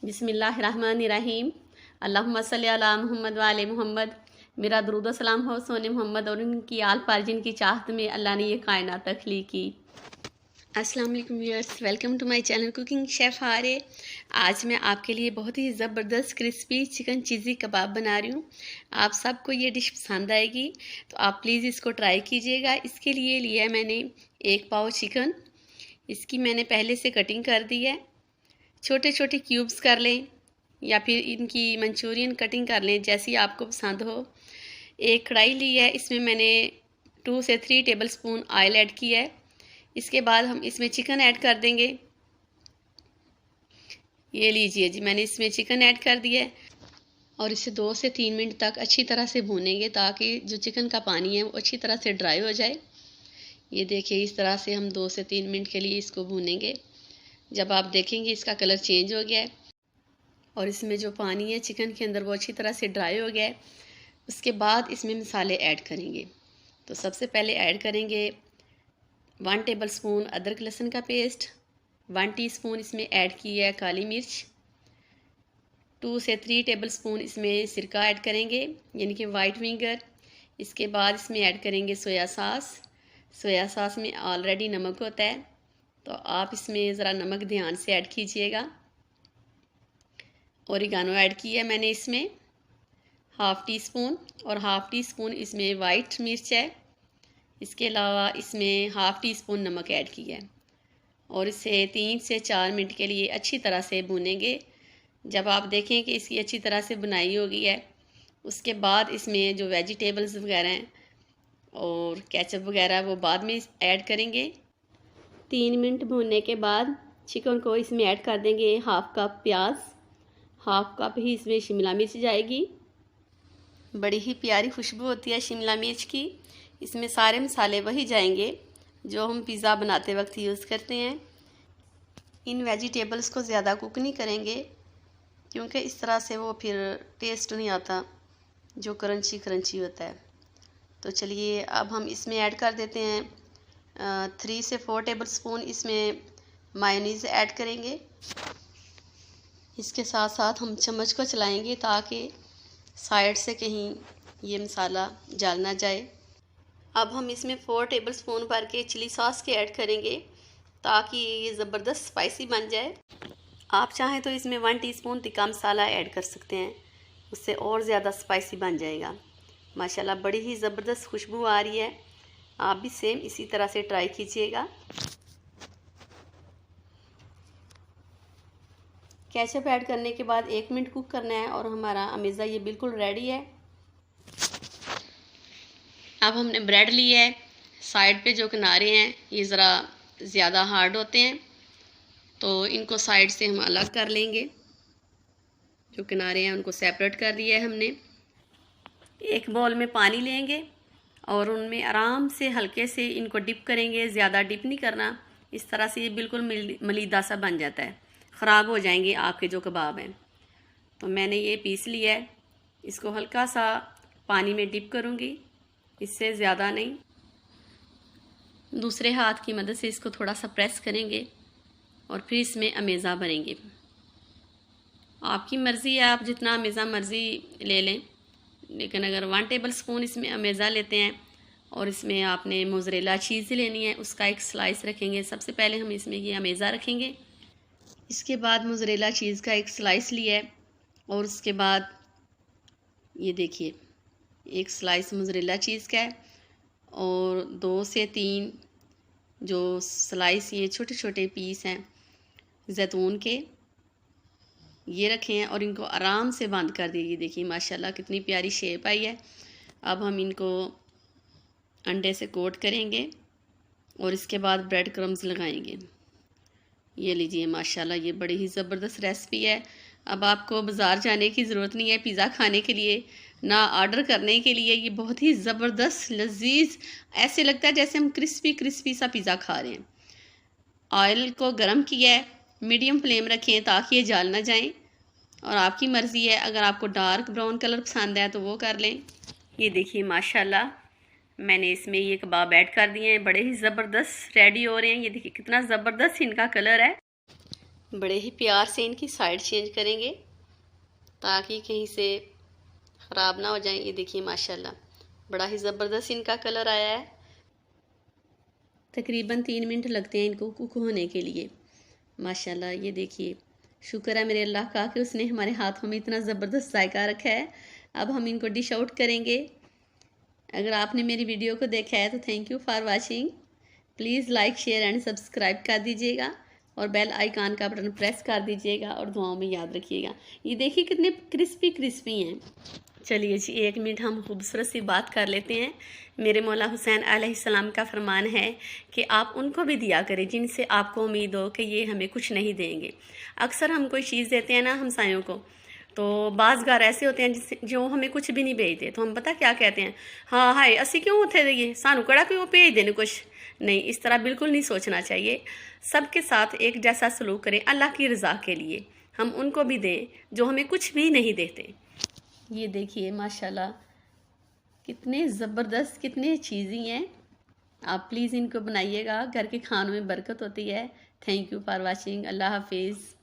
बिस्मिल्लाहिर्रहमानिर्रहीम। अल्लाहुम्मा सल्ली अला मुहम्मद व आले मुहम्मद। मेरा दुरूद सलाम हो सोने मोहम्मद और उनकी आल पारजिन की चाहत में अल्लाह ने ये कायनात तख्लीक की। अस्सलाम वालेकुम viewers, welcome to my channel cooking chef हारे। आज मैं आपके लिए बहुत ही ज़बरदस्त क्रिस्पी चिकन चीज़ी कबाब बना रही हूँ। आप सबको ये डिश पसंद आएगी तो आप प्लीज़ इसको ट्राई कीजिएगा। इसके लिए लिया मैंने 1 पाव चिकन। इसकी मैंने पहले से कटिंग कर दी है। छोटे छोटे क्यूब्स कर लें या फिर इनकी मंचूरियन कटिंग कर लें, जैसी आपको पसंद हो। एक कढ़ाई ली है, इसमें मैंने 2 से 3 टेबल स्पून ऑयल ऐड किया है। इसके बाद हम इसमें चिकन ऐड कर देंगे। ये लीजिए जी, मैंने इसमें चिकन ऐड कर दिया है और इसे 2 से 3 मिनट तक अच्छी तरह से भूनेंगे ताकि जो चिकन का पानी है वो अच्छी तरह से ड्राई हो जाए। ये देखिए, इस तरह से हम 2 से 3 मिनट के लिए इसको भूनेंगे। जब आप देखेंगे इसका कलर चेंज हो गया है और इसमें जो पानी है चिकन के अंदर वो अच्छी तरह से ड्राई हो गया है, उसके बाद इसमें मसाले ऐड करेंगे। तो सबसे पहले ऐड करेंगे 1 टेबल स्पून अदरक लहसुन का पेस्ट, 1 टीस्पून इसमें ऐड की है काली मिर्च, 2 से 3 टेबल स्पून इसमें सिरका ऐड करेंगे यानी कि वाइट विनेगर। इसके बाद इसमें ऐड करेंगे सोया सॉस। सोया सॉस में ऑलरेडी नमक होता है तो आप इसमें ज़रा नमक ध्यान से ऐड कीजिएगा। ओरिगानो ऐड किया है मैंने इसमें 1/2 टीस्पून और 1/2 टीस्पून इसमें वाइट मिर्च है। इसके अलावा इसमें 1/2 टीस्पून नमक ऐड किया है और इसे 3 से 4 मिनट के लिए अच्छी तरह से भूनेंगे। जब आप देखें कि इसकी अच्छी तरह से बुनाई हो गई है, उसके बाद इसमें जो वेजिटेबल्स वगैरह हैं और केचप वगैरह वो बाद में ऐड करेंगे। 3 मिनट भूनने के बाद चिकन को इसमें ऐड कर देंगे 1/2 कप प्याज, 1/2 कप ही इसमें शिमला मिर्च जाएगी। बड़ी ही प्यारी खुशबू होती है शिमला मिर्च की। इसमें सारे मसाले वही जाएंगे जो हम पिज़्ज़ा बनाते वक्त यूज़ करते हैं। इन वेजिटेबल्स को ज़्यादा कुक नहीं करेंगे क्योंकि इस तरह से वो फिर टेस्ट नहीं आता जो क्रंची क्रंची होता है। तो चलिए अब हम इसमें ऐड कर देते हैं 3 से 4 टेबल स्पून इसमें मायोनीज़ ऐड करेंगे। इसके साथ साथ हम चम्मच को चलाएंगे ताकि साइड से कहीं ये मसाला जल ना जाए। अब हम इसमें 4 टेबल स्पून भर के चिली सॉस के ऐड करेंगे ताकि ये ज़बरदस्त स्पाइसी बन जाए। आप चाहें तो इसमें 1 टीस्पून तिक्का मसाला ऐड कर सकते हैं, उससे और ज़्यादा स्पाइसी बन जाएगा। माशाल्लाह बड़ी ही ज़बरदस्त खुशबू आ रही है। आप भी सेम इसी तरह से ट्राई कीजिएगा। केचप ऐड करने के बाद 1 मिनट कुक करना है और हमारा अमेज़ा ये बिल्कुल रेडी है। अब हमने ब्रेड लिया है, साइड पे जो किनारे हैं ये ज़रा ज़्यादा हार्ड होते हैं तो इनको साइड से हम अलग कर लेंगे। जो किनारे हैं उनको सेपरेट कर दिया है हमने। एक बाउल में पानी लेंगे और उनमें आराम से हल्के से इनको डिप करेंगे। ज़्यादा डिप नहीं करना, इस तरह से ये बिल्कुल मलीदा सा बन जाता है, ख़राब हो जाएंगे आपके जो कबाब हैं। तो मैंने ये पीस लिया है, इसको हल्का सा पानी में डिप करूँगी, इससे ज़्यादा नहीं। दूसरे हाथ की मदद से इसको थोड़ा सा प्रेस करेंगे और फिर इसमें अमेज़ा भरेंगे। आपकी मर्ज़ी है, आप जितना अमेज़ा मर्ज़ी ले लें, लेकिन अगर 1 टेबल स्पून इसमें अमेज़ा लेते हैं और इसमें आपने मोज़रेला चीज़ लेनी है, उसका एक स्लाइस रखेंगे। सबसे पहले हम इसमें ये अमेज़ा रखेंगे, इसके बाद मोज़रेला चीज़ का एक स्लाइस लिया है और उसके बाद ये देखिए एक स्लाइस मोज़रेला चीज़ का है और 2 से 3 जो स्लाइस ये छोटे छोटे पीस हैं जैतून के ये रखे हैं और इनको आराम से बंद कर दिए। देखिए माशाल्लाह कितनी प्यारी शेप आई है। अब हम इनको अंडे से कोट करेंगे और इसके बाद ब्रेड क्रम्स लगाएंगे। ये लीजिए माशाल्लाह ये बड़ी ही ज़बरदस्त रेसिपी है। अब आपको बाज़ार जाने की ज़रूरत नहीं है पिज़्ज़ा खाने के लिए, ना ऑर्डर करने के लिए। ये बहुत ही ज़बरदस्त लजीज, ऐसे लगता है जैसे हम क्रिस्पी क्रिस्पी सा पिज़्ज़ा खा रहे हैं। ऑयल को गर्म किया है, मीडियम फ्लेम रखें ताकि ये जल ना जाएं और आपकी मर्ज़ी है, अगर आपको डार्क ब्राउन कलर पसंद है तो वो कर लें। ये देखिए माशाल्लाह मैंने इसमें ये कबाब ऐड कर दिए हैं, बड़े ही ज़बरदस्त रेडी हो रहे हैं। ये देखिए कितना ज़बरदस्त इनका कलर है। बड़े ही प्यार से इनकी साइड चेंज करेंगे ताकि कहीं से ख़राब ना हो जाए। ये देखिए माशाल्लाह बड़ा ही ज़बरदस्त इनका कलर आया है। तकरीबन 3 मिनट लगते हैं इनको कुक होने के लिए। माशाल्लाह ये देखिए, शुक्र है मेरे अल्लाह का कि उसने हमारे हाथों में इतना ज़बरदस्त जायका रखा है। अब हम इनको डिश आउट करेंगे। अगर आपने मेरी वीडियो को देखा है तो thank you for watching. Please like share and subscribe कर दीजिएगा और बेल आइकन का बटन प्रेस कर दीजिएगा और दुआओं में याद रखिएगा। ये देखिए कितने क्रिस्पी क्रिस्पी हैं। चलिए जी 1 मिनट हम खूबसूरत सी बात कर लेते हैं। मेरे मौला हुसैन अलैहिस्सलाम का फरमान है कि आप उनको भी दिया करें जिनसे आपको उम्मीद हो कि ये हमें कुछ नहीं देंगे। अक्सर हम कोई चीज़ देते हैं ना हमसायों को, तो बाज़ घर ऐसे होते हैं जिससे जो हमें कुछ भी नहीं भेजते, तो हम पता क्या कहते हैं, हाँ हाय असी क्यों उथे देइए, सानू कड़ा क्यों भेज देने कुछ नहीं। इस तरह बिल्कुल नहीं सोचना चाहिए। सबके साथ एक जैसा सलूक करें अल्लाह की रज़ा के लिए। हम उनको भी दें जो हमें कुछ भी नहीं देते। ये देखिए माशाल्लाह कितने ज़बरदस्त कितने चीज़ी हैं। आप प्लीज़ इनको बनाइएगा, घर के खानों में बरकत होती है। Thank you for watching. अल्लाह हाफिज़।